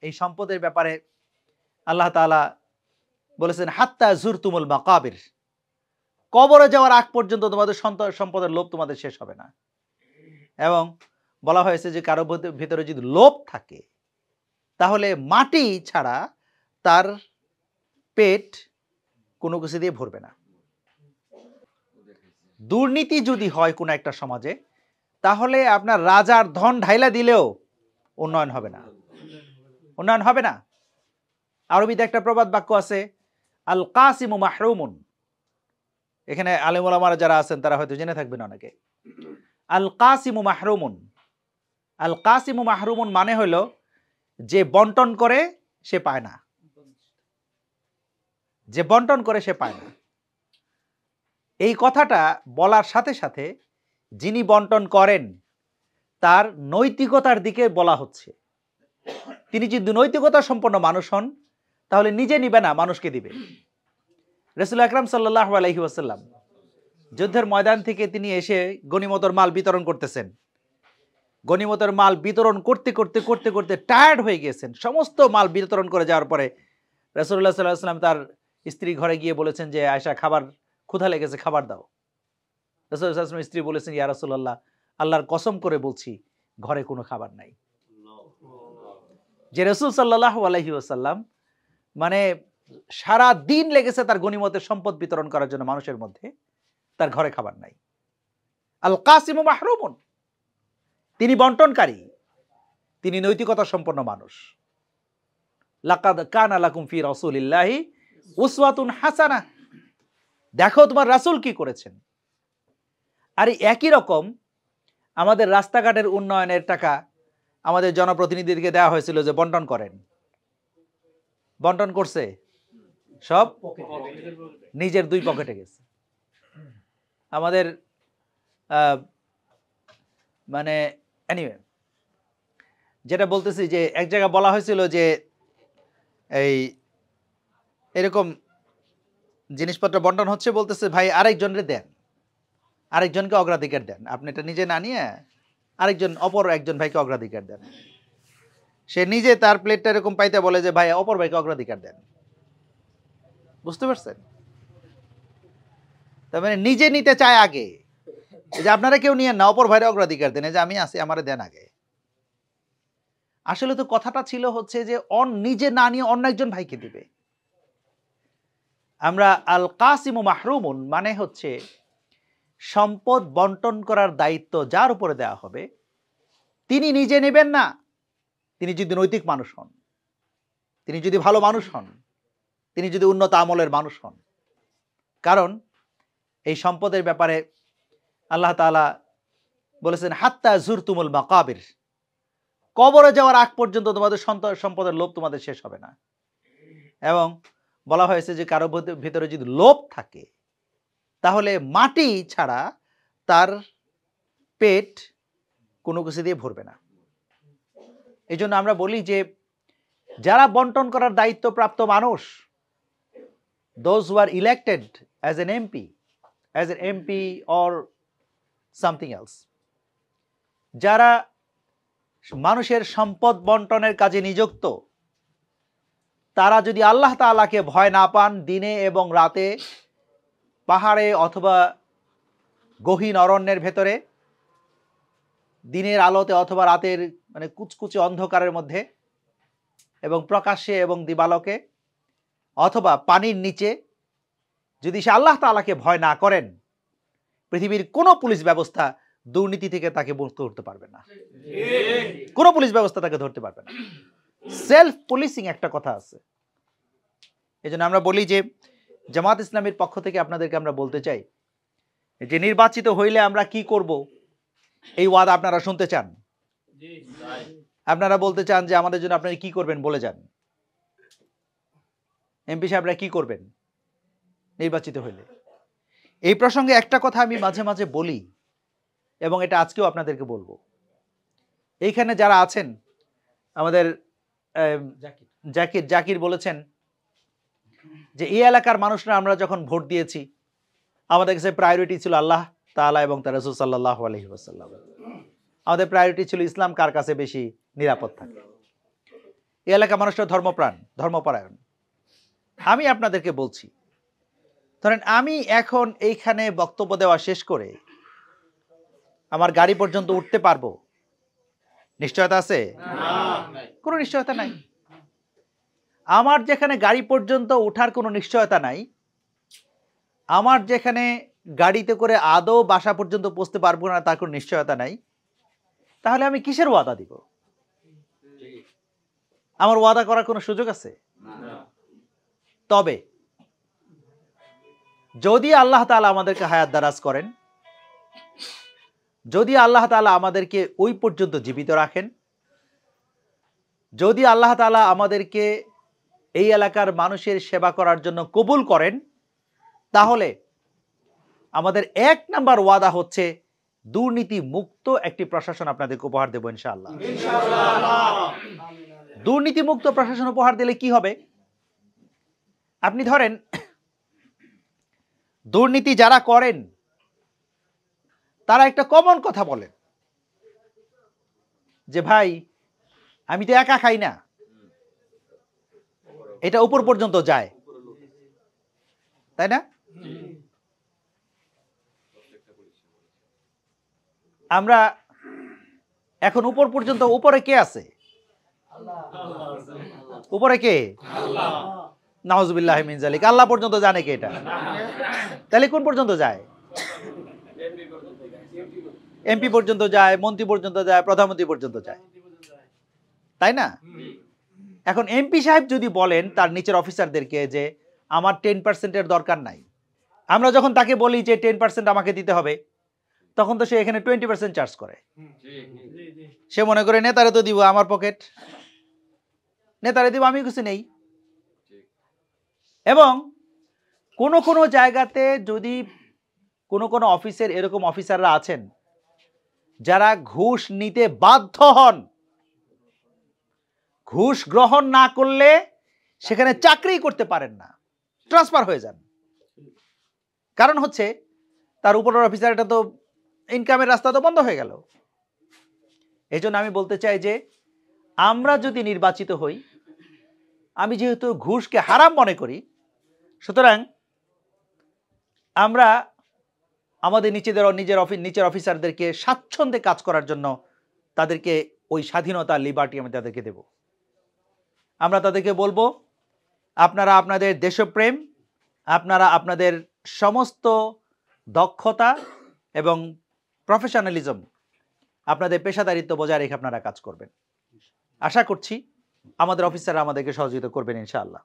এই সম্পদের ব্যাপারে আল্লাহ তাআলা বলেছেন হাত্তা জুরতুমুল মাকাবির, কবরে যাওয়ার আগ পর্যন্ত তোমাদের সম্পদের লোভ তোমাদের শেষ হবে না। এবং বলা হয়েছে যে কারো ভিতরে যদি লোভ থাকে তাহলে মাটি ছাড়া তার পেট কোনো কিছু দিয়ে ভরবে না। দুর্নীতি যদি হয় কোনো একটা সমাজে, তাহলে আপনার রাজার ধন ঢাইলা দিলেও উন্নয়ন হবে না, উন্নয়ন হবে না। আরবিতে একটা প্রবাদ বাক্য আছে, আল কাসিমু মাহরুমুন। এখানে আলেম ওলামারা যারা আছেন তারা হয়তো জেনে থাকবেন অনেকে। আল কাসিমু মাহরুমুন, আল কাসিমু মাহরুমুন মানে হলো যে বন্টন করে সে পায় না, যে বন্টন করে সে পায় না। এই কথাটা বলার সাথে সাথে যিনি বন্টন করেন তার নৈতিকতার দিকে বলা হচ্ছে। তিনি যদি নৈতিকতা সম্পন্ন মানুষ হন তাহলে নিজে নিবে না, মানুষকে দিবে। রাসূল আকরাম সাল্লাল্লাহু আলাইহি ওয়াসাল্লাম যুদ্ধের ময়দান থেকে তিনি এসে গনিমতের মাল বিতরণ করতেছেন। গনিমতের মাল বিতরণ করতে করতে করতে করতে টায়ার্ড হয়ে গিয়েছেন। সমস্ত মাল বিতরণ করে যাওয়ার পরে রাসূলুল্লাহ সাল্লাল্লাহু আলাইহি ওয়াসাল্লাম তার স্ত্রী ঘরে গিয়ে বলেছেন যে আয়েশা, খাবার ক্ষুধা লেগেছে, খাবার দাও। রাসূলুল্লাহ সাল্লাল্লাহু আলাইহি ওয়াসাল্লাম স্ত্রী বলেছেন, ইয়া রাসূলুল্লাহ, আল্লাহর কসম করে বলছি ঘরে কোনো খাবার নাই। যে রাসূল সাল্লাল্লাহু আলাইহি ওয়াসাল্লাম মানে সারা দিন লেগেছে তার গনিমতের সম্পদ বিতরণ করার জন্য মানুষের মধ্যে, তার ঘরে খাবার নাই। আল কাসিমু মাহরুমুন, তিনি বন্টনকারী, তিনি নৈতিকতা সম্পন্ন মানুষ। লাকাদ কানা লাকুম ফি রাসূলিল্লাহি উসওয়াতুন হাসানাহ, দেখো তোমার রাসূল কি করেছেন। আর একই রকম আমাদের রাস্তাঘাটের উন্নয়নের টাকা আমাদের জনপ্রতিনিধিদেরকে দেওয়া হয়েছিল যে বন্টন করেন। বন্টন করছে, সব নিজের দুই পকেটে গেছে। আমাদের মানে এনিওয়ে যেটা বলতেছি যে এক জায়গায় বলা হয়েছিল যে এই এরকম জিনিসপত্র বন্টন হচ্ছে, বলতেছে ভাই আরেকজনের দেন, আরেকজনকে অগ্রাধিকার দেন, আপনি এটা নিজে না নিয়ে অপর একজন ভাইকে অগ্রাধিকার দেন। সে নিজে তার প্লেটটা এরকম পাইতে বলে যে ভাই অপর ভাইকে অগ্রাধিকার দেন। বুঝতে পারছেন? তার মানে নিজে নিতে চায় আগে, যে আপনারা কেউ নিয়ে না, অপর ভাইরে অগ্রাধিকার দেন, যে আমি আছি আমারে দেন আগে। আসলে তো কথাটা ছিল হচ্ছে যে নিজে না নিয়ে অন্য একজন ভাইকে দিবে। আমরা আল কাসিমু মাহরুমুন মানে হচ্ছে সম্পদ বন্টন করার দায়িত্ব যার উপরে দেওয়া হবে তিনি নিজে নেবেন না। তিনি যদি নৈতিক মানুষ হন, তিনি যদি ভালো মানুষ হন, তিনি যদি উন্নত আমলের মানুষ হন। কারণ এই সম্পদের ব্যাপারে আল্লাহ তাআলা বলেছেন হাত্তা জুরতুমুল মাকাবির, কবরে যাওয়ার আগ পর্যন্ত তোমাদের সম্পদের লোভ তোমাদের শেষ হবে না। এবং বলা হয়েছে যে কারো ভিতরে যদি লোভ থাকে তাহলে মাটি ছাড়া তার পেট কোনো কিছু দিয়ে ভরবে না। এই জন্য আমরা বলি যে যারা বন্টন করার দায়িত্বপ্রাপ্ত মানুষ, those who are elected as an MP or something else, যারা মানুষের সম্পদ বন্টনের কাজে নিযুক্ত, তারা যদি আল্লাহ তাআলাকে ভয় না পান, দিনে এবং রাতে পাহাড়ে অথবা গহীন অরণ্যের ভেতরে, দিনের আলোতে অথবা রাতের মানে কুচকুচে অন্ধকারের মধ্যে, এবং প্রকাশ্যে এবং দিবালোকে, অথবা পানির নিচে, যদি সে আল্লাহ তাআলাকে ভয় না করেন, পৃথিবীর কোনো পুলিশ ব্যবস্থা দুর্নীতি থেকে তাকে মুক্ত করতে পারবে না। কোনো পুলিশ ব্যবস্থা তাকে ধরতে পারবে না। সেলফ পুলিশিং একটা কথা আছে। এই জন্য আমরা বলি যে জামাত ইসলামের পক্ষ থেকে আপনাদেরকে আমরা বলতে চাই যে নির্বাচিত হইলে আমরা কি করব, এই ওয়াদা আপনারা শুনতে চান? আপনারা বলতে চান যে আমাদের জন্য আপনারা কি করবেন বলে যান। এমপি সাহেবরা কি করবেন নির্বাচিত হইলে? এই প্রসঙ্গে একটা কথা আমি মাঝে মাঝে বলি এবং এটা আজকেও আপনাদেরকে বলবো। এইখানে যারা আছেন, আমাদের জাকির বলেছেন যে এই এলাকার মানুষরা আমরা যখন ভোট দিয়েছি আমাদের কাছে প্রায়োরিটি ছিল আল্লাহ তাআলা এবং তার রাসূল সাল্লাল্লাহু আলাইহি ওয়াসাল্লাম। আমাদের প্রায়োরিটি ছিল ইসলাম কার কাছে বেশি নিরাপদ থাকে। এই এলাকা মানুষরা ধর্মপ্রাণ, ধর্মপরায়ণ। আমি আপনাদেরকে বলছি, ধরেন আমি এখন এইখানে বক্তব্য দেওয়া শেষ করে আমার গাড়ি পর্যন্ত উঠতে পারবো, নিশ্চয়তা আছে? কোনো নিশ্চয়তা নাই। আমার যেখানে গাড়ি পর্যন্ত ওঠার কোনো নিশ্চয়তা নাই, আমার যেখানে গাড়িতে করে আদৌ বাসা পর্যন্ত পৌঁছতে পারবো না তার কোনো নিশ্চয়তা নাই, তাহলে আমি কিসের ওয়াদা দিব? আমার ওয়াদা করার কোনো সুযোগ আছে? তবে যদি আল্লাহ তাআলা আমাদেরকে হায়াত দারাজ করেন, যদি আল্লাহ তাআলা আমাদেরকে ওই পর্যন্ত জীবিত রাখেন, যদি আল্লাহ তাআলা আমাদেরকে এই এলাকার মানুষের সেবা করার জন্য কবুল করেন, তাহলে আমাদের ১ নাম্বার ওয়াদা হচ্ছে দুর্নীতি মুক্ত একটি প্রশাসন আপনাদেরকে উপহার দেব ইনশাআল্লাহ। দুর্নীতি মুক্ত প্রশাসন উপহার দিলে কি হবে? আপনি ধরেন দুর্নীতি যারা করেন তারা একটা কমন কথা বলেন যে ভাই আমি তো একা খাই না, এটা উপর পর্যন্ত যায়, তাই না? আমরা এখন উপর পর্যন্ত, উপরে কে আছে? উপরে কে? নাউজুবিল্লাহি মিন যালিক। আল্লাহ পর্যন্ত জানে কে এটা? তাহলে কোন পর্যন্ত যায়? এমপি পর্যন্ত যায়, মন্ত্রী পর্যন্ত যায়, প্রধানমন্ত্রী পর্যন্ত যায়, তাই না? এখন এমপি সাহেব যদি বলেন তার নিচের অফিসারদেরকে যে আমার 10% দরকার নাই, আমরা যখন তাকে বলি যে 10% আমাকে দিতে হবে, তখন তো সে এখানে 20% চার্জ করে। সে মনে করে নেতারে তো দিব, আমার পকেট, নেতারে দিব, আমি কিছু নেই। এবং কোন জায়গাতে যদি কোন অফিসের এরকম অফিসাররা আছেন যারা ঘুষ নিতে বাধ্য হন, ঘুষ গ্রহণ না করলে সেখানে চাকরি করতে পারেন না, ট্রান্সফার হয়ে যান। কারণ হচ্ছে তার উপরের অফিসার, এটা তো ইনকামের রাস্তা তো বন্ধ হয়ে গেল। এই জন্য আমি বলতে চাই যে আমরা যদি নির্বাচিত হই, আমি যেহেতু ঘুষকে হারাম মনে করি, সুতরাং আমরা আমাদের নিচের অফিসারদেরকে স্বাচ্ছন্দ্যে কাজ করার জন্য তাদেরকে ওই স্বাধীনতা, লিবার্টি আমি তাদেরকে দেব। আমরা তাদেরকে বলবো আপনারা আপনাদের দেশপ্রেম, আপনারা আপনাদের সমস্ত দক্ষতা এবং প্রফেশনালিজম, আপনাদের পেশাদারিত্ব বজায় রেখে আপনারা কাজ করবেন। আশা করছি আমাদের অফিসাররা আমাদেরকে সহযোগিতা করবেন ইনশাআল্লাহ।